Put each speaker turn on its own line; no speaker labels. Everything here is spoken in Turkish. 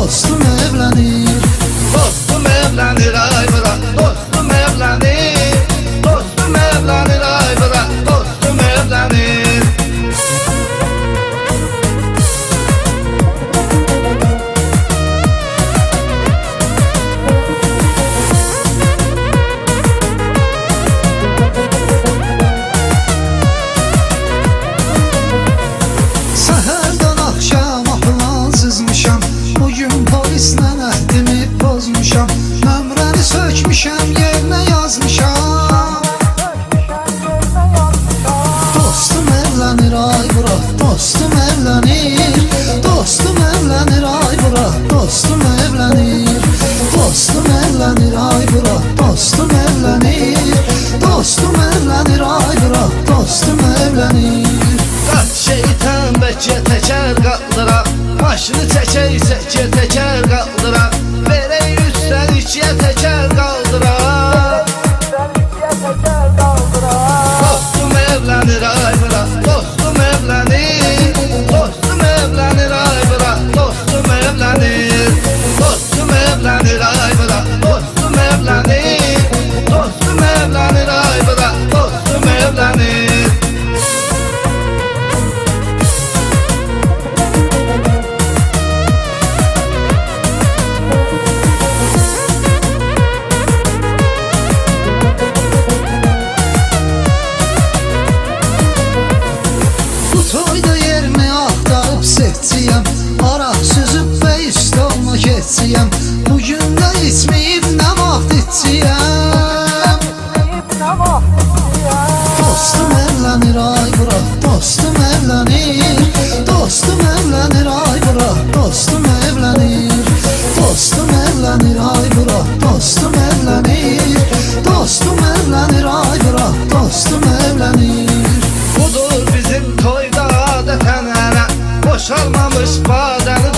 dostum evlenir.
Dostum evlenir ay bırak, dostum evlenir. Dostum evlenir ay bırak, dostum evlenir.
Səhərdən axşama plan sızmışam, bugün polislə əhdimi pozmuşam. Nömrəni sökmüşəm, yerinə yazmışam. Dostum evlenir ay bura, dostum evlenir. Dostum evlenir ay bura, dostum evlenir. Dostum evlenir ay bura, dostum evlenir. Dostum evlenir ay bura, dostum evlenir.
Qaç şeytan bəlkə təkər qaldıra, maşını çəkəysə ki təkər qaldıra. Verək üstəlikyə təkər qaldıra. Dostum evlenir ay bura, dostum evlenir. Dostum evlenir ay bura, dostum evlenir. Dostum evlenir ay bura, dostum evlenir. Dostum evlenir ay bura, dostum evlenir.
Bu toyda yerini axtarıb seçciyəm, araq süzüb və üst olma keçciyəm. Bugün də içməyib nə vaxt içciyəm. Dostum evlenir ay bura, dostum evlenir. Dostum evlenir ay bura, dostum evlenir. Dostum evlenir ay bura, dostum evlenir. Dostum evlenir ay bura, dostum evlenir.
Budur bizim toyda adətən ənə, boşalmamış badəni